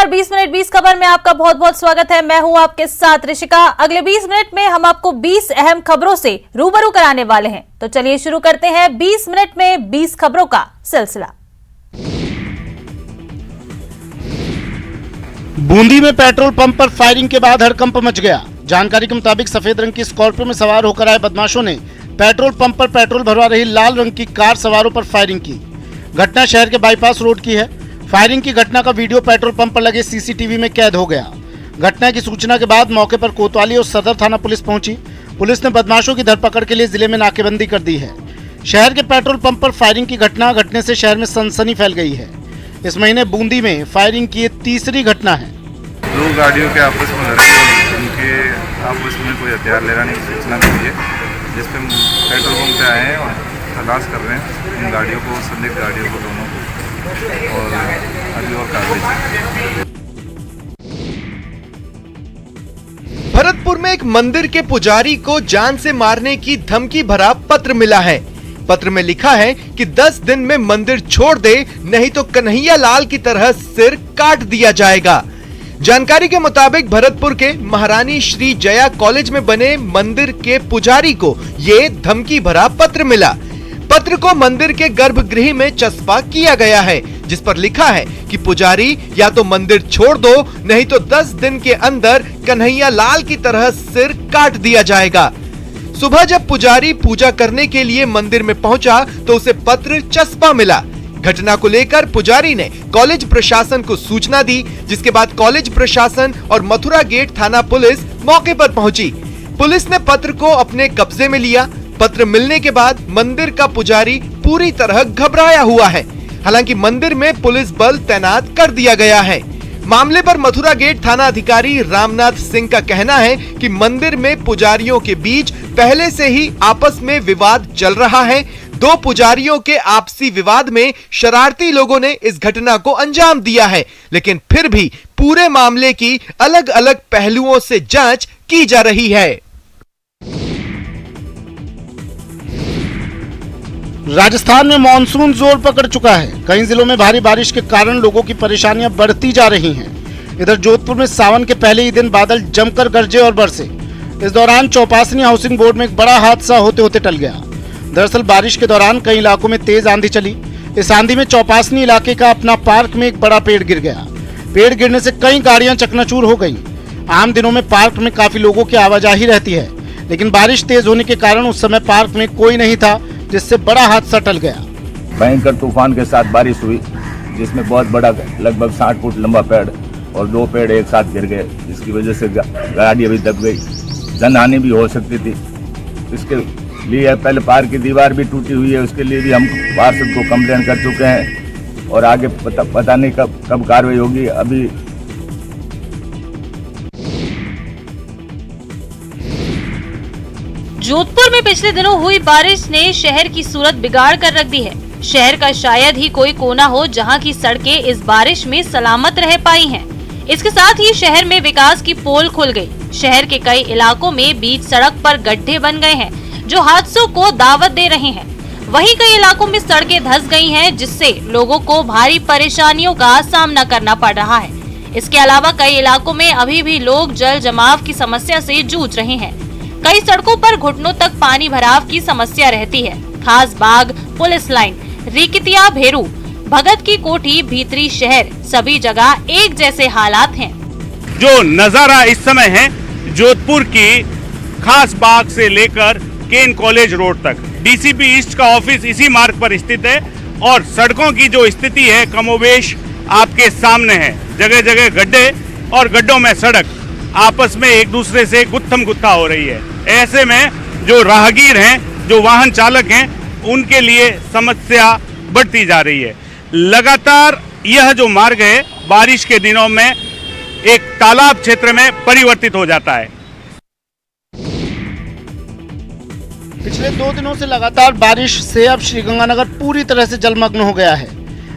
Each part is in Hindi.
नमस्कार, 20 मिनट 20 खबर में आपका बहुत बहुत स्वागत है। मैं हूं आपके साथ ऋषिका। अगले 20 मिनट में हम आपको 20 अहम खबरों से रूबरू कराने वाले हैं। तो चलिए शुरू करते हैं 20 मिनट में 20 खबरों का सिलसिला। बूंदी में पेट्रोल पंप पर फायरिंग के बाद हड़कंप मच गया। जानकारी के मुताबिक सफेद रंग की स्कॉर्पियो में सवार होकर आए बदमाशों ने पेट्रोल पंप पर पेट्रोल भरवा रही लाल रंग की कार सवारों पर फायरिंग की। घटना शहर के बाईपास रोड की है। फायरिंग की घटना का वीडियो पेट्रोल पंप पर लगे सीसीटीवी में कैद हो गया। घटना की सूचना के बाद मौके पर कोतवाली और सदर थाना पुलिस पहुंची। पुलिस ने बदमाशों की धरपकड़ के लिए जिले में नाकेबंदी कर दी है। शहर के पेट्रोल पंप पर फायरिंग की घटना घटने से शहर में सनसनी फैल गई है। इस महीने बूंदी में फायरिंग की तीसरी घटना है। दो गाड़ियों के आपस में लड़ाई और उनके आपस में कोई हथियार ले की सूचना मिली है, जिस पे पेट्रोल पंप पे आए हैं और तलाश कर रहे हैं इन गाड़ियों को, संदिग्ध गाड़ियों को, दोनों को, और अभी और कार्रवाई। भरतपुर में एक मंदिर के पुजारी को जान से मारने की धमकी भरा पत्र मिला है। पत्र में लिखा है कि 10 दिन में मंदिर छोड़ दे, नहीं तो कन्हैया लाल की तरह सिर काट दिया जाएगा। जानकारी के मुताबिक भरतपुर के महारानी श्री जया कॉलेज में बने मंदिर के पुजारी को ये धमकी भरा पत्र मिला। पत्र को मंदिर के गर्भगृह में चस्पा किया गया है, जिस पर लिखा है कि पुजारी या तो मंदिर छोड़ दो, नहीं तो 10 दिन के अंदर कन्हैया लाल की तरह सिर काट दिया जाएगा। सुबह जब पुजारी पूजा करने के लिए मंदिर में पहुंचा तो उसे पत्र चस्पा मिला। घटना को लेकर पुजारी ने कॉलेज प्रशासन को सूचना दी, जिसके बाद कॉलेज प्रशासन और मथुरा गेट थाना पुलिस मौके पर पहुंची। पुलिस ने पत्र को अपने कब्जे में लिया। पत्र मिलने के बाद मंदिर का पुजारी पूरी तरह घबराया हुआ है। हालांकि मंदिर में पुलिस बल तैनात कर दिया गया है। मामले पर मथुरा गेट थाना अधिकारी रामनाथ सिंह का कहना है कि मंदिर में पुजारियों के बीच पहले से ही आपस में विवाद चल रहा है। दो पुजारियों के आपसी विवाद में शरारती लोगों ने इस घटना को अंजाम दिया है, लेकिन फिर भी पूरे मामले की अलग अलग पहलुओं से जांच की जा रही है। राजस्थान में मानसून जोर पकड़ चुका है। कई जिलों में भारी बारिश के कारण लोगों की परेशानियां बढ़ती जा रही हैं। इधर जोधपुर में सावन के पहले ही दिन बादल जमकर गरजे और बरसे। इस दौरान चौपासनी हाउसिंग बोर्ड में एक बड़ा हादसा होते होते टल गया। दरअसल बारिश के दौरान कई इलाकों में तेज आंधी चली। इस आंधी में चौपासनी इलाके का अपना पार्क में एक बड़ा पेड़ गिर गया। पेड़ गिरने से कई गाड़ियां चकनाचूर हो गईं। आम दिनों में पार्क में काफी लोगों की आवाजाही रहती है, लेकिन बारिश तेज होने के कारण उस समय पार्क में कोई नहीं था, जिससे बड़ा हादसा टल गया। भयंकर तूफान के साथ बारिश हुई, जिसमें बहुत बड़ा लगभग 60 फुट लंबा पेड़ और 2 पेड़ एक साथ गिर गए, जिसकी वजह से गाड़ी अभी दब गई, जनहानि भी हो सकती थी। इसके लिए पहले पार्क की दीवार भी टूटी हुई है, उसके लिए भी हम पार्षद को कंप्लेन कर चुके हैं और आगे पता नहीं कब कार्रवाई होगी। अभी जोधपुर में पिछले दिनों हुई बारिश ने शहर की सूरत बिगाड़ कर रख दी है। शहर का शायद ही कोई कोना हो जहां की सड़कें इस बारिश में सलामत रह पाई हैं। इसके साथ ही शहर में विकास की पोल खुल गई। शहर के कई इलाकों में बीच सड़क पर गड्ढे बन गए हैं, जो हादसों को दावत दे रहे हैं। वहीं कई इलाकों में सड़कें धंस गई हैं, जिससे लोगों को भारी परेशानियों का सामना करना पड़ रहा है। इसके अलावा कई इलाकों में अभी भी लोग जल जमाव की समस्या से जूझ रहे हैं। कई सड़कों पर घुटनों तक पानी भराव की समस्या रहती है। खास बाग, पुलिस लाइन, रिकितिया, भेरू, भगत की कोठी, भीतरी शहर, सभी जगह एक जैसे हालात हैं। जो नजारा इस समय है जोधपुर की खास बाग से लेकर केन कॉलेज रोड तक, डीसीपी ईस्ट का ऑफिस इसी मार्ग पर स्थित है और सड़कों की जो स्थिति है कमोबेश आपके सामने है। जगह जगह गड्ढे और गड्ढों में सड़क आपस में एक दूसरे से गुत्थम गुत्था हो रही है। ऐसे में जो राहगीर हैं, जो वाहन चालक हैं, उनके लिए समस्या बढ़ती जा रही है। लगातार यह जो मार्ग है बारिश के दिनों में एक तालाब क्षेत्र में परिवर्तित हो जाता है। पिछले 2 दिनों से लगातार बारिश से अब श्रीगंगानगर पूरी तरह से जलमग्न हो गया है।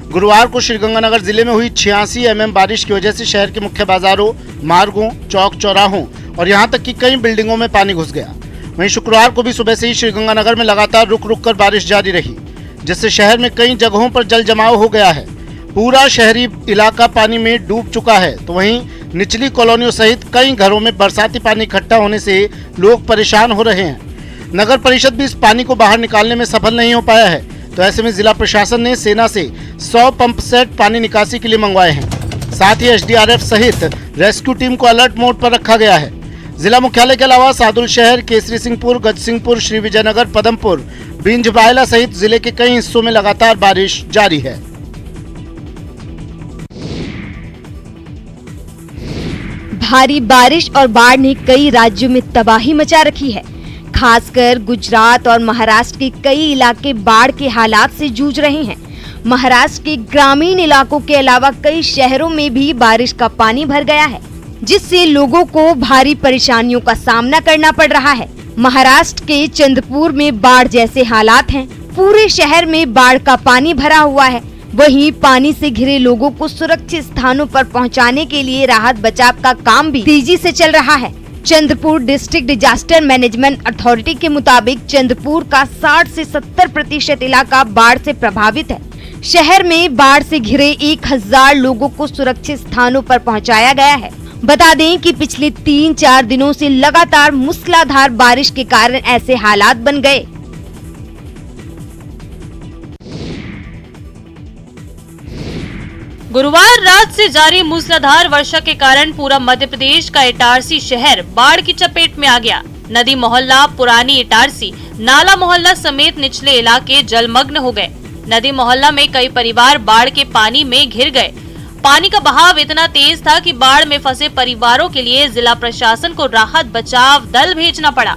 गुरुवार को श्रीगंगानगर जिले में हुई 86 mm बारिश की वजह से शहर के मुख्य बाजारों, मार्गों, चौक चौराहों और यहां तक कि कई बिल्डिंगों में पानी घुस गया। वहीं शुक्रवार को भी सुबह से ही श्रीगंगानगर में लगातार रुक रुक कर बारिश जारी रही, जिससे शहर में कई जगहों पर जल जमाव हो गया है। पूरा शहरी इलाका पानी में डूब चुका है, तो वहीं निचली कॉलोनियों सहित कई घरों में बरसाती पानी इकट्ठा होने से लोग परेशान हो रहे हैं। नगर परिषद भी इस पानी को बाहर निकालने में सफल नहीं हो पाया है, तो ऐसे में जिला प्रशासन ने सेना से 100 पंप सेट पानी निकासी के लिए मंगवाए हैं। साथ ही एसडीआरएफ सहित रेस्क्यू टीम को अलर्ट मोड पर रखा गया है। जिला मुख्यालय के अलावा सादुल शहर, केसरी सिंहपुर, गजसिंहपुर, श्री विजयनगर, पदमपुर, बिंझबायला सहित जिले के कई हिस्सों में लगातार बारिश जारी है। भारी बारिश और बाढ़ ने कई राज्यों में तबाही मचा रखी है। खासकर गुजरात और महाराष्ट्र के कई इलाके बाढ़ के हालात से जूझ रहे हैं। महाराष्ट्र के ग्रामीण इलाकों के अलावा कई शहरों में भी बारिश का पानी भर गया है, जिससे लोगों को भारी परेशानियों का सामना करना पड़ रहा है। महाराष्ट्र के चंद्रपुर में बाढ़ जैसे हालात हैं। पूरे शहर में बाढ़ का पानी भरा हुआ है। वहीं पानी से घिरे लोगों को सुरक्षित स्थानों पर पहुंचाने के लिए राहत बचाव का काम भी तेजी से चल रहा है। Chandrapur district disaster management authority के मुताबिक चंद्रपुर का 60 से 70% इलाका बाढ़ से प्रभावित है। शहर में बाढ़ से घिरे 1000 लोगों को सुरक्षित स्थानों पर पहुंचाया गया है। बता दें कि पिछले 3-4 दिनों से लगातार मूसलाधार बारिश के कारण ऐसे हालात बन गए। गुरुवार रात से जारी मूसलाधार वर्षा के कारण पूरा मध्य प्रदेश का इटारसी शहर बाढ़ की चपेट में आ गया। नदी मोहल्ला, पुरानी इटारसी, नाला मोहल्ला समेत निचले इलाके जलमग्न हो गए। नदी मोहल्ला में कई परिवार बाढ़ के पानी में घिर गए। पानी का बहाव इतना तेज था कि बाढ़ में फंसे परिवारों के लिए जिला प्रशासन को राहत बचाव दल भेजना पड़ा।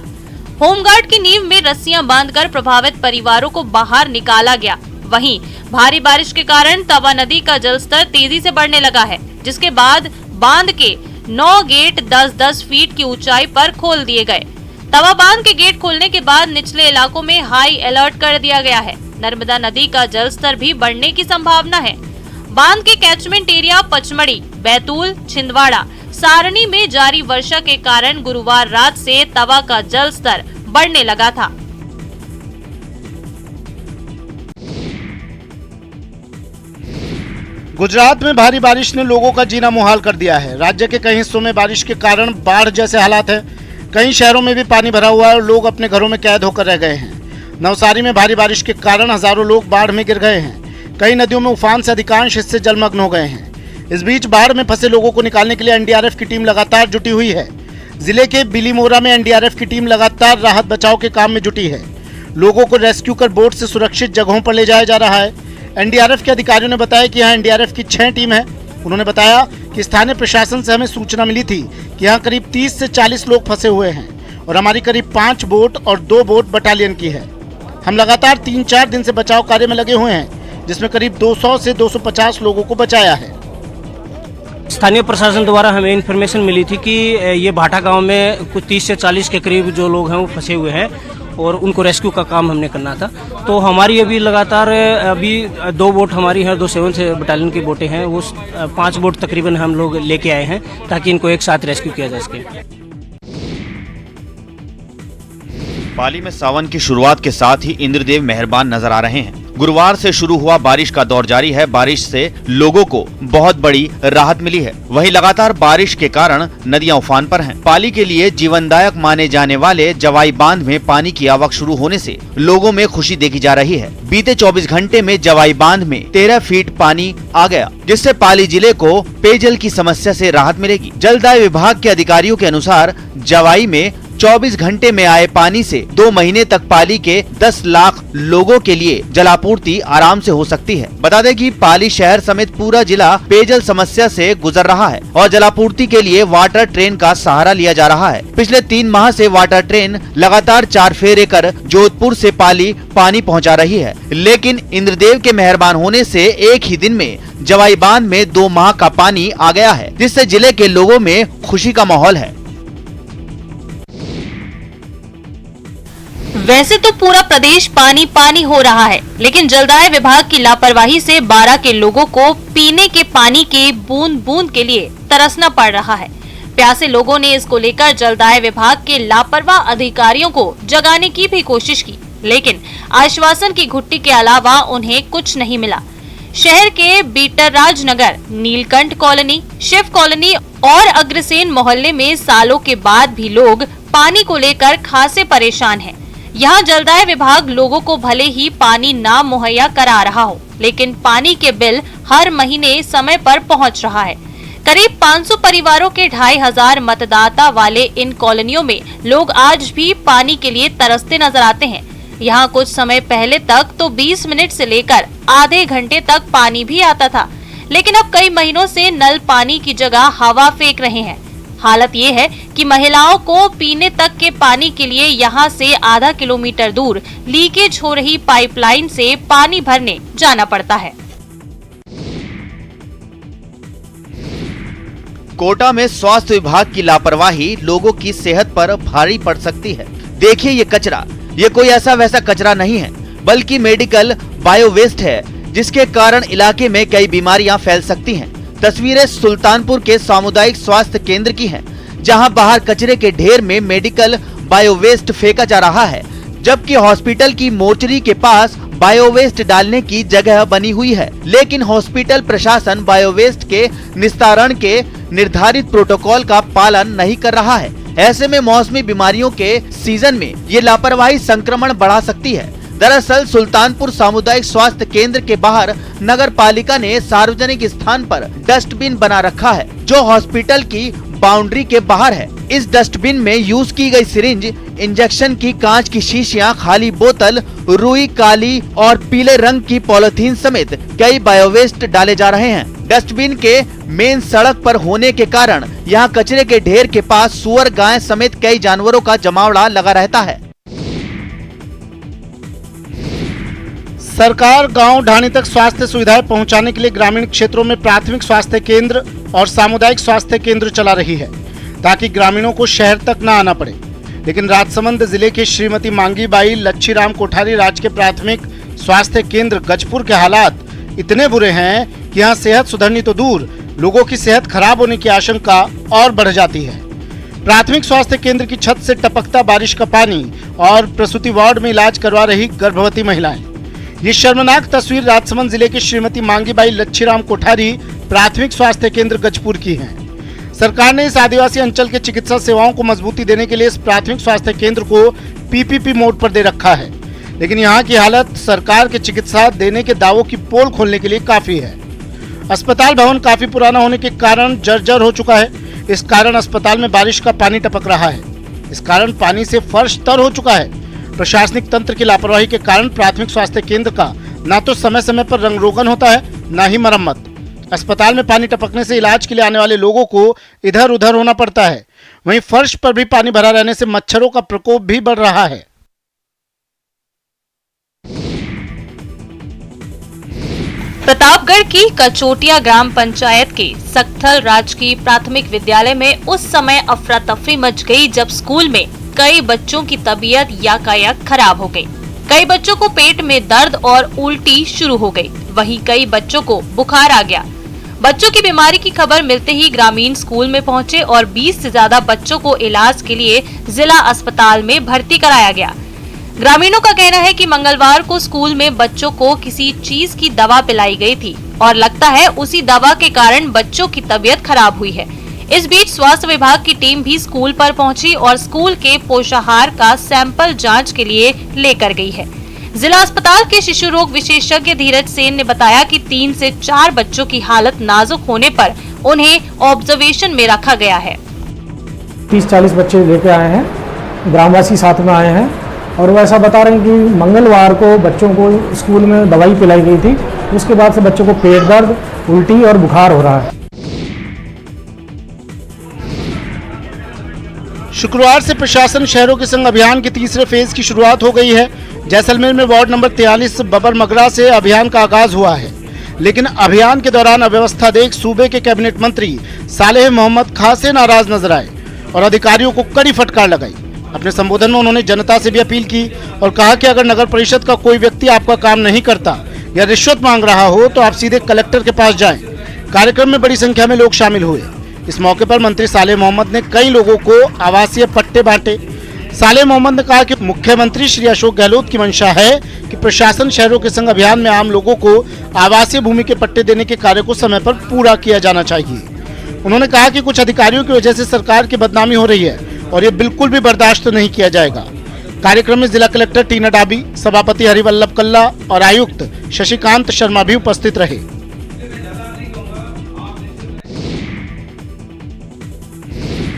होमगार्ड की नींव में रस्सियां बांधकर प्रभावित परिवारों को बाहर निकाला गया। वहीं भारी बारिश के कारण तवा नदी का जलस्तर तेजी से बढ़ने लगा है, जिसके बाद बांध के 9 गेट 10-10 फीट की ऊंचाई पर खोल दिए गए। तवा बांध के गेट खोलने के बाद निचले इलाकों में हाई अलर्ट कर दिया गया है। नर्मदा नदी का जलस्तर भी बढ़ने की संभावना है। बांध के कैचमेंट एरिया पचमढ़ी, बैतूल, छिंदवाड़ा, सारणी में जारी वर्षा के कारण गुरुवार रात से तवा का जलस्तर बढ़ने लगा था। गुजरात में भारी बारिश ने लोगों का जीना मुहाल कर दिया है। राज्य के कई हिस्सों में बारिश के कारण बाढ़ जैसे हालात हैं। कई शहरों में भी पानी भरा हुआ है और लोग अपने घरों में कैद होकर रह गए हैं। नवसारी में भारी बारिश के कारण हजारों लोग बाढ़ में गिर गए हैं। कई नदियों में उफान से अधिकांश हिस्से जलमग्न हो गए हैं। इस बीच बाढ़ में फंसे लोगों को निकालने के लिए एनडीआरएफ की टीम लगातार जुटी हुई है। जिले के बिलीमोरा में एनडीआरएफ की टीम लगातार राहत बचाव के काम में जुटी है। लोगों को रेस्क्यू कर बोट से सुरक्षित जगहों पर ले जाया जा रहा है। एनडीआरएफ के अधिकारियों ने बताया कि यहाँ एनडीआरएफ की 6 टीम है। उन्होंने बताया कि स्थानीय प्रशासन से हमें सूचना मिली थी कि यहाँ करीब 30 से 40 लोग फंसे हुए हैं और हमारी करीब 5 बोट और 2 बोट बटालियन की है। हम लगातार 3-4 दिन से बचाव कार्य में लगे हुए हैं, जिसमें करीब 200 से 250 लोगों को बचाया है। स्थानीय प्रशासन द्वारा हमें इन्फॉर्मेशन मिली थी कि ये भाटा गांव में कुछ 30 से 40 के करीब जो लोग हैं वो फंसे हुए हैं और उनको रेस्क्यू का काम हमने करना था। तो हमारी अभी लगातार 2 बोट हमारी हैं, 2 7 से बटालियन की बोटें हैं, वो 5 बोट तकरीबन हम लोग लेके आए हैं ताकि इनको एक साथ रेस्क्यू किया जा सके। पाली में सावन की शुरुआत के साथ ही इंद्रदेव मेहरबान नजर आ रहे हैं। गुरुवार से शुरू हुआ बारिश का दौर जारी है। बारिश से लोगों को बहुत बड़ी राहत मिली है। वहीं लगातार बारिश के कारण नदियां उफान पर हैं। पाली के लिए जीवनदायक माने जाने वाले जवाई बांध में पानी की आवक शुरू होने से लोगों में खुशी देखी जा रही है। बीते 24 घंटे में जवाई बांध में 13 फीट पानी आ गया, जिससे पाली जिले को पेयजल की समस्या से राहत मिलेगी। जलदाय विभाग के अधिकारियों के अनुसार जवाई में 24 घंटे में आए पानी से 2 महीने तक पाली के 10 लाख लोगों के लिए जलापूर्ति आराम से हो सकती है। बता दें कि पाली शहर समेत पूरा जिला पेयजल समस्या से गुजर रहा है और जलापूर्ति के लिए वाटर ट्रेन का सहारा लिया जा रहा है। पिछले 3 माह से वाटर ट्रेन लगातार 4 फेरे कर जोधपुर से पाली पानी पहुंचा रही है, लेकिन इंद्रदेव के मेहरबान होने से एक ही दिन में जवाई बांध में 2 माह का पानी आ गया है, जिससे जिले के लोगों में खुशी का माहौल है। वैसे तो पूरा प्रदेश पानी पानी हो रहा है, लेकिन जलदाय विभाग की लापरवाही से 12 के लोगों को पीने के पानी के बूंद बूंद के लिए तरसना पड़ रहा है। प्यासे लोगों ने इसको लेकर जलदाय विभाग के लापरवाह अधिकारियों को जगाने की भी कोशिश की, लेकिन आश्वासन की घुट्टी के अलावा उन्हें कुछ नहीं मिला। शहर के बीटरराज नगर, नीलकंठ कॉलोनी, शिव कॉलोनी और अग्रसेन मोहल्ले में सालों के बाद भी लोग पानी को लेकर खासे परेशान हैं। यहाँ जलदाय विभाग लोगों को भले ही पानी ना मुहैया करा रहा हो, लेकिन पानी के बिल हर महीने समय पर पहुँच रहा है। करीब 500 परिवारों के 2500 मतदाता वाले इन कॉलोनियों में लोग आज भी पानी के लिए तरसते नजर आते हैं। यहाँ कुछ समय पहले तक तो 20 मिनट से लेकर आधे घंटे तक पानी भी आता था, लेकिन अब कई महीनों से नल पानी की जगह हवा फेंक रहे हैं। हालत ये है कि महिलाओं को पीने तक के पानी के लिए यहाँ से आधा किलोमीटर दूर लीकेज हो रही पाइपलाइन से पानी भरने जाना पड़ता है। कोटा में स्वास्थ्य विभाग की लापरवाही लोगों की सेहत पर भारी पड़ सकती है। देखिए ये कचरा, ये कोई ऐसा वैसा कचरा नहीं है, बल्कि मेडिकल बायो वेस्ट है, जिसके कारण इलाके में कई बीमारियां फैल सकती हैं। तस्वीरें सुल्तानपुर के सामुदायिक स्वास्थ्य केंद्र की हैं, जहां बाहर कचरे के ढेर में मेडिकल बायो वेस्ट फेंका जा रहा है, जबकि हॉस्पिटल की मोर्चरी के पास बायो वेस्ट डालने की जगह बनी हुई है। लेकिन हॉस्पिटल प्रशासन बायो वेस्ट के निस्तारण के निर्धारित प्रोटोकॉल का पालन नहीं कर रहा है। ऐसे में मौसमी बीमारियों के सीजन में ये लापरवाही संक्रमण बढ़ा सकती है। दरअसल सुल्तानपुर सामुदायिक स्वास्थ्य केंद्र के बाहर नगर पालिका ने सार्वजनिक स्थान पर डस्टबिन बना रखा है, जो हॉस्पिटल की बाउंड्री के बाहर है। इस डस्टबिन में यूज की गई सिरिंज, इंजेक्शन की कांच की शीशियां, खाली बोतल, रुई, काली और पीले रंग की पॉलिथीन समेत कई बायोवेस्ट डाले जा रहे हैं। डस्टबिन के मेन सड़क पर होने के कारण यहाँ कचरे के ढेर के पास सुअर, गाय समेत कई जानवरों का जमावड़ा लगा रहता है। सरकार गांव ढाणी तक स्वास्थ्य सुविधाएं पहुंचाने के लिए ग्रामीण क्षेत्रों में प्राथमिक स्वास्थ्य केंद्र और सामुदायिक स्वास्थ्य केंद्र चला रही है, ताकि ग्रामीणों को शहर तक न आना पड़े। लेकिन राजसमंद जिले के श्रीमती मांगीबाई लच्छीराम कोठारी राज्य के प्राथमिक स्वास्थ्य केंद्र गजपुर के हालात इतने बुरे हैं कि यहाँ सेहत सुधरनी तो दूर, लोगों की सेहत खराब होने की आशंका और बढ़ जाती है। प्राथमिक स्वास्थ्य केंद्र की छत से टपकता बारिश का पानी और प्रसूति वार्ड में इलाज करवा रही गर्भवती महिलाएं। ये शर्मनाक तस्वीर राजसमंद जिले के श्रीमती मांगीबाई लच्छीराम कोठारी प्राथमिक स्वास्थ्य केंद्र गजपुर की है। सरकार ने इस आदिवासी अंचल के चिकित्सा सेवाओं को मजबूती देने के लिए इस प्राथमिक स्वास्थ्य केंद्र को पीपीपी मोड पर दे रखा है, लेकिन यहाँ की हालत सरकार के चिकित्सा देने के दावों की पोल खोलने के लिए काफी है। अस्पताल भवन काफी पुराना होने के कारण जर्जर हो चुका है। इस कारण अस्पताल में बारिश का पानी टपक रहा है। इस कारण पानी से फर्श तर हो चुका है। प्रशासनिक तंत्र की लापरवाही के कारण प्राथमिक स्वास्थ्य केंद्र का न तो समय समय पर रंग रोगन होता है, न ही मरम्मत। अस्पताल में पानी टपकने से इलाज के लिए आने वाले लोगों को इधर उधर होना पड़ता है। वहीं फर्श पर भी पानी भरा रहने से मच्छरों का प्रकोप भी बढ़ रहा है। प्रतापगढ़ की कचोटिया ग्राम पंचायत के सक्थल राजकीय प्राथमिक विद्यालय में उस समय अफरा तफरी मच गई जब स्कूल में कई बच्चों की तबीयत याकायक खराब हो गई। कई बच्चों को पेट में दर्द और उल्टी शुरू हो गई। वहीं कई बच्चों को बुखार आ गया। बच्चों की बीमारी की खबर मिलते ही ग्रामीण स्कूल में पहुंचे और 20 से ज्यादा बच्चों को इलाज के लिए जिला अस्पताल में भर्ती कराया गया। ग्रामीणों का कहना है कि मंगलवार को स्कूल में बच्चों को किसी चीज की दवा पिलाई गई थी और लगता है उसी दवा के कारण बच्चों की तबीयत खराब हुई है। इस बीच स्वास्थ्य विभाग की टीम भी स्कूल पर पहुंची और स्कूल के पोषाहार का सैंपल जांच के लिए लेकर गई है। जिला अस्पताल के शिशु रोग विशेषज्ञ धीरज सेन ने बताया कि 3 से 4 बच्चों की हालत नाजुक होने पर उन्हें ऑब्जर्वेशन में रखा गया है। 30-40 बच्चे लेके आए हैं, ग्रामवासी साथ में आए हैं और वो ऐसा बता रहे हैं कि मंगलवार को बच्चों को स्कूल में दवाई पिलाई गई थी, उसके बाद से बच्चों को पेट दर्द, उल्टी और बुखार हो रहा है। शुक्रवार से प्रशासन शहरों के संग अभियान के तीसरे फेज की शुरुआत हो गई है। जैसलमेर में वार्ड नंबर 43 बबर मगरा से अभियान का आगाज हुआ है, लेकिन अभियान के दौरान अव्यवस्था देख सूबे के कैबिनेट मंत्री सालेह मोहम्मद खासे नाराज नजर आए और अधिकारियों को कड़ी फटकार लगाई। अपने संबोधन में उन्होंने जनता से भी अपील की और कहा कि अगर नगर परिषद का कोई व्यक्ति आपका काम नहीं करता या रिश्वत मांग रहा हो तो आप सीधे कलेक्टर के पास जाएं। कार्यक्रम में बड़ी संख्या में लोग शामिल हुए। इस मौके पर मंत्री सालेह मोहम्मद ने कई लोगों को आवासीय पट्टे बांटे। सालेह मोहम्मद ने कहा कि मुख्यमंत्री श्री अशोक गहलोत की मंशा है कि प्रशासन शहरों के संग अभियान में आम लोगों को आवासीय भूमि के पट्टे देने के कार्य को समय पर पूरा किया जाना चाहिए। उन्होंने कहा कि कुछ अधिकारियों की वजह से सरकार की बदनामी हो रही है और ये बिल्कुल भी बर्दाश्त नहीं किया जाएगा। कार्यक्रम में जिला कलेक्टर टीना डाबी, सभापति हरिवल्लभ कल्ला और आयुक्त शशिकांत शर्मा भी उपस्थित रहे।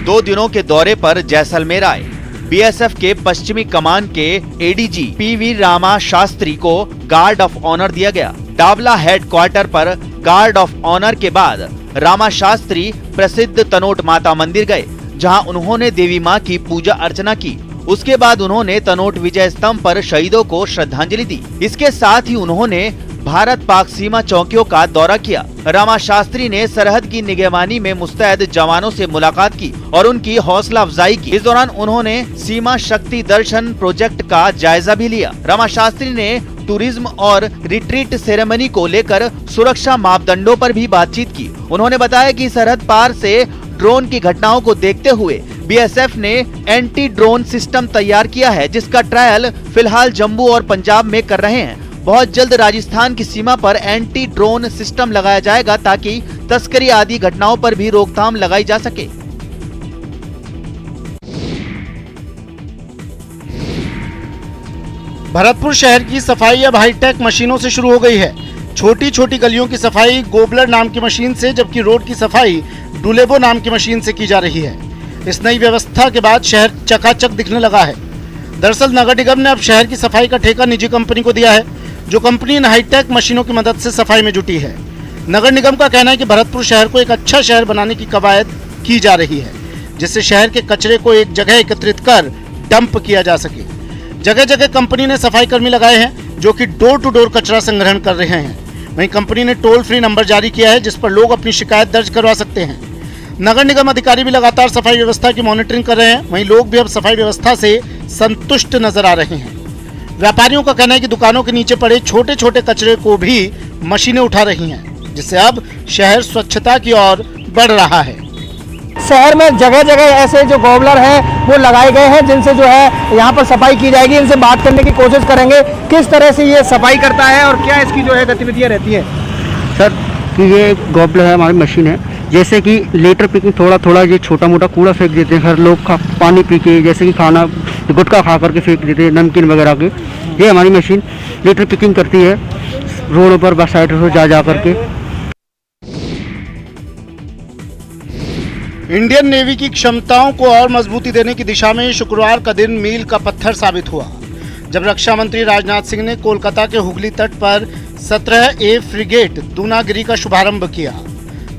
दो दिनों के दौरे पर जैसलमेर आए बीएसएफ के पश्चिमी कमान के एडीजी पीवी रामा शास्त्री को गार्ड ऑफ ऑनर दिया गया। डाबला हेडक्वार्टर पर गार्ड ऑफ ऑनर के बाद रामा शास्त्री प्रसिद्ध तनोट माता मंदिर गए, जहां उन्होंने देवी मां की पूजा अर्चना की। उसके बाद उन्होंने तनोट विजय स्तंभ पर शहीदों को श्रद्धांजलि दी। इसके साथ ही उन्होंने भारत पाक सीमा चौकियों का दौरा किया। रामा शास्त्री ने सरहद की निगरानी में मुस्तैद जवानों से मुलाकात की और उनकी हौसला अफजाई की। इस दौरान उन्होंने सीमा शक्ति दर्शन प्रोजेक्ट का जायजा भी लिया। रामा शास्त्री ने टूरिज्म और रिट्रीट सेरेमनी को लेकर सुरक्षा मापदंडों पर भी बातचीत की। उन्होंने बताया कि सरहद पार से ड्रोन की घटनाओं को देखते हुए बीएसएफ ने एंटी ड्रोन सिस्टम तैयार किया है, जिसका ट्रायल फिलहाल जम्मू और पंजाब में कर रहे हैं। बहुत जल्द राजस्थान की सीमा पर एंटी ड्रोन सिस्टम लगाया जाएगा ताकि तस्करी आदि घटनाओं पर भी रोकथाम लगाई जा सके। भरतपुर शहर की सफाई अब हाईटेक मशीनों से शुरू हो गई है। छोटी छोटी गलियों की सफाई गोबलर नाम की मशीन से, जबकि रोड की सफाई डुलेबो नाम की मशीन से की जा रही है। इस नई व्यवस्था के बाद शहर चकाचक दिखने लगा है। दरअसल नगर निगम ने अब शहर की सफाई का ठेका निजी कंपनी को दिया है, जो कंपनी इन हाईटेक मशीनों की मदद से सफाई में जुटी है। नगर निगम का कहना है कि भरतपुर शहर को एक अच्छा शहर बनाने की कवायद की जा रही है, जिससे शहर के कचरे को एक जगह एकत्रित कर डंप किया जा सके। जगह जगह कंपनी ने सफाई कर्मी लगाए हैं, जो कि डोर टू डोर कचरा संग्रहण कर रहे हैं। वहीं कंपनी ने टोल फ्री नंबर जारी किया है, जिस पर लोग अपनी शिकायत दर्ज करवा सकते हैं। नगर निगम अधिकारी भी लगातार सफाई व्यवस्था की मॉनिटरिंग कर रहे हैं। वहीं लोग भी अब सफाई व्यवस्था से संतुष्ट नजर आ रहे हैं। व्यापारियों का कहना है कि दुकानों के नीचे पड़े छोटे छोटे कचरे को भी मशीनें उठा रही हैं, जिससे अब शहर स्वच्छता की ओर बढ़ रहा है। शहर में जगह जगह ऐसे जो गोबलर हैं वो लगाए गए हैं, जिनसे जो है यहाँ पर सफाई की जाएगी। इनसे बात करने की कोशिश करेंगे किस तरह से ये सफाई करता है और क्या इसकी जो है गतिविधियाँ रहती हैं। सर कि ये गोबलर है, हमारी मशीन है। जैसे कि लेटर पिकिंग, थोड़ा थोड़ा ये छोटा मोटा कूड़ा फेंक देते हैं हर लोग का, पानी पी के, जैसे कि खाना गुटखा खा करके फेंक देते हैं, नमकीन वगैरह के। ये हमारी मशीन लेटर पिकिंग करती है रोड पर, बस साइड से जा करके। इंडियन नेवी की क्षमताओं को और मजबूती देने की दिशा में शुक्रवार का दिन मील का पत्थर साबित हुआ, जब रक्षा मंत्री राजनाथ सिंह ने कोलकाता के हुगली तट पर 17A फ्रिगेट दूनागिरी का शुभारंभ किया।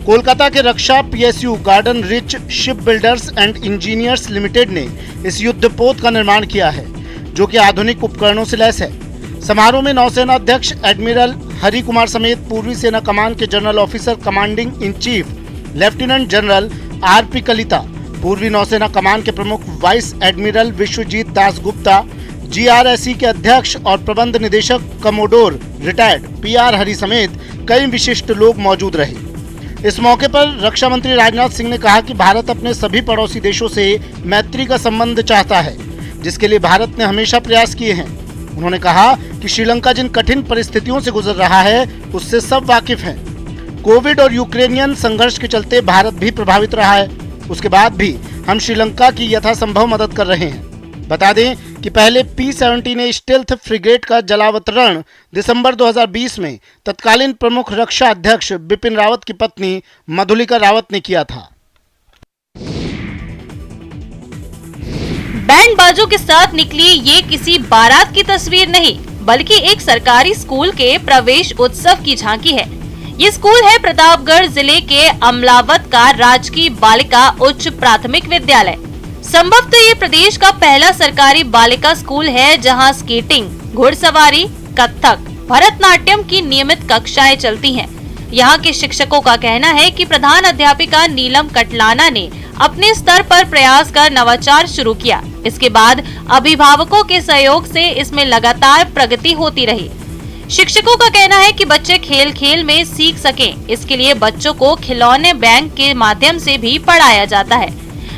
कोलकाता के रक्षा PSU garden rich ship builders and engineers limited ने इस युद्धपोत का निर्माण किया है, जो कि आधुनिक उपकरणों से लैस है। समारोह में नौसेना अध्यक्ष एडमिरल हरि कुमार समेत पूर्वी सेना कमान के general officer commanding in chief lieutenant general RP Kalita, पूर्वी नौसेना कमान के प्रमुख vice admiral Vishwajeet Das Gupta, GRSE के अध्यक्ष और प्रबंध निदेशक कमोडोर रिटायर्ड PR हरि समेत कई विशिष्ट लोग मौजूद रहे। इस मौके पर रक्षा मंत्री राजनाथ सिंह ने कहा कि भारत अपने सभी पड़ोसी देशों से मैत्री का संबंध चाहता है, जिसके लिए भारत ने हमेशा प्रयास किए हैं। उन्होंने कहा कि श्रीलंका जिन कठिन परिस्थितियों से गुजर रहा है, उससे सब वाकिफ हैं। कोविड और यूक्रेनियन संघर्ष के चलते भारत भी प्रभावित रहा है। उसके बाद भी हम श्रीलंका की यथासंभव मदद कर रहे हैं। बता दें कि पहले P-17 स्टेल्थ फ्रिगेट का जलावतरण दिसंबर 2020 में तत्कालीन प्रमुख रक्षा अध्यक्ष बिपिन रावत की पत्नी मधुलिका रावत ने किया था। बैंड बाजों के साथ निकली ये किसी बारात की तस्वीर नहीं, बल्कि एक सरकारी स्कूल के प्रवेश उत्सव की झांकी है। ये स्कूल है प्रतापगढ़ जिले के अमलावत का राजकीय बालिका उच्च प्राथमिक विद्यालय। संभवतः ये प्रदेश का पहला सरकारी बालिका स्कूल है, जहां स्केटिंग, घुड़सवारी, कथक, भरतनाट्यम की नियमित कक्षाएं चलती हैं। यहाँ के शिक्षकों का कहना है कि प्रधान अध्यापिका नीलम कटलाना ने अपने स्तर पर प्रयास कर नवाचार शुरू किया। इसके बाद अभिभावकों के सहयोग से इसमें लगातार प्रगति होती रही। शिक्षकों का कहना है कि बच्चे खेल खेल में सीख सकें, इसके लिए बच्चों को खिलौने बैंक के माध्यम से भी पढ़ाया जाता है।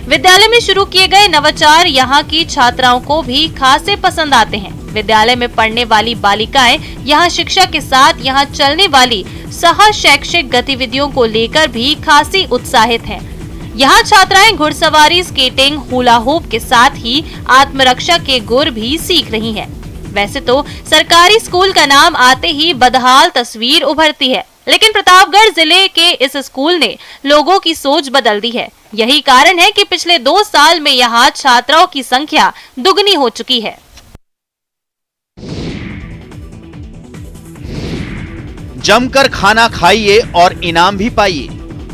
विद्यालय में शुरू किए गए नवाचार यहाँ की छात्राओं को भी खासे पसंद आते हैं। विद्यालय में पढ़ने वाली बालिकाएं यहाँ शिक्षा के साथ यहाँ चलने वाली सह शैक्षिक गतिविधियों को लेकर भी खासी उत्साहित हैं। यहाँ छात्राएं घुड़सवारी, स्केटिंग, हुला हूप के साथ ही आत्मरक्षा के गुर भी सीख रही हैं। वैसे तो सरकारी स्कूल का नाम आते ही बदहाल तस्वीर उभरती है, लेकिन प्रतापगढ़ जिले के इस स्कूल ने लोगों की सोच बदल दी है। यही कारण है कि पिछले 2 साल में यहाँ छात्राओं की संख्या दुगनी हो चुकी है। जमकर खाना खाइए और इनाम भी पाइए,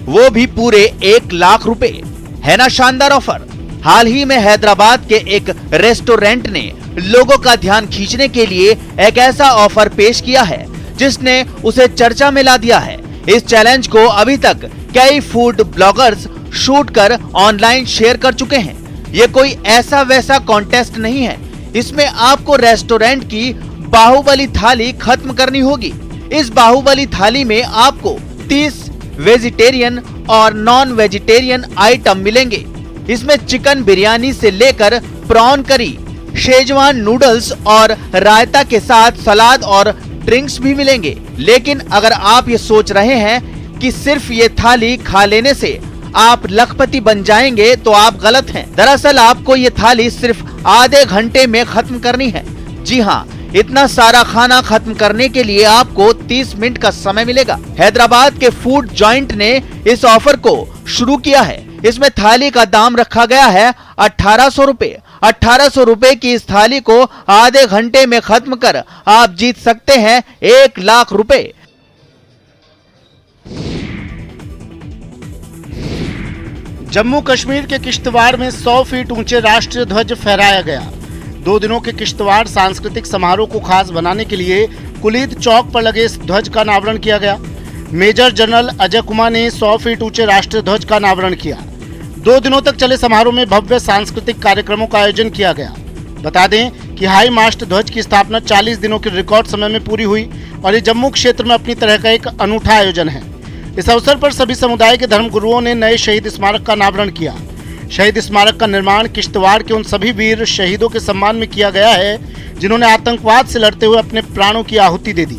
वो भी पूरे 1 लाख रुपए। है ना शानदार ऑफर। हाल ही में हैदराबाद के एक रेस्टोरेंट ने लोगों का ध्यान खींचने के लिए एक ऐसा ऑफर पेश किया है जिसने उसे चर्चा में ला दिया है। इस चैलेंज को अभी तक कई फूड ब्लॉगर्स शूट कर ऑनलाइन शेयर कर चुके हैं। ये कोई ऐसा वैसा कॉन्टेस्ट नहीं है। इसमें आपको रेस्टोरेंट की बाहुबली थाली खत्म करनी होगी। इस बाहुबली थाली में आपको 30 वेजिटेरियन और नॉन वेजिटेरियन आइटम मिलेंगे। इसमें चिकन बिरयानी से लेकर प्रॉन करी, शेजवान नूडल्स और रायता के साथ सलाद और ड्रिंक्स भी मिलेंगे। लेकिन अगर आप ये सोच रहे हैं कि सिर्फ ये थाली खा लेने से आप लखपति बन जाएंगे तो आप गलत हैं। दरअसल आपको ये थाली सिर्फ आधे घंटे में खत्म करनी है। जी हाँ, इतना सारा खाना खत्म करने के लिए आपको 30 मिनट का समय मिलेगा। हैदराबाद के फूड जॉइंट ने इस ऑफर को शुरू किया है। इसमें थाली का दाम रखा गया है 1800 रुपए। 1800 रुपए की इस थाली को आधे घंटे में खत्म कर आप जीत सकते हैं 1 लाख रुपए। जम्मू कश्मीर के किश्तवाड़ में 100 फीट ऊंचे राष्ट्रीय ध्वज फहराया गया। 2 दिनों के किश्तवाड़ सांस्कृतिक समारोह को खास बनाने के लिए कुलीद चौक पर लगे इस ध्वज का अनावरण किया गया। मेजर जनरल अजय कुमार ने 100 फीट ऊंचे राष्ट्रीय ध्वज का अनावरण किया। 2 दिनों तक चले समारोह में भव्य सांस्कृतिक कार्यक्रमों का आयोजन किया गया। बता दें कि हाई मास्ट ध्वज की स्थापना 40 दिनों के रिकॉर्ड समय में पूरी हुई और ये जम्मू क्षेत्र में अपनी तरह का एक अनूठा आयोजन है। इस अवसर पर सभी समुदाय के धर्मगुरुओं ने नए शहीद स्मारक का अनावरण किया। शहीद स्मारक का निर्माण किश्तवाड़ के उन सभी वीर शहीदों के सम्मान में किया गया है जिन्होंने आतंकवाद से लड़ते हुए अपने प्राणों की आहुति दे दी।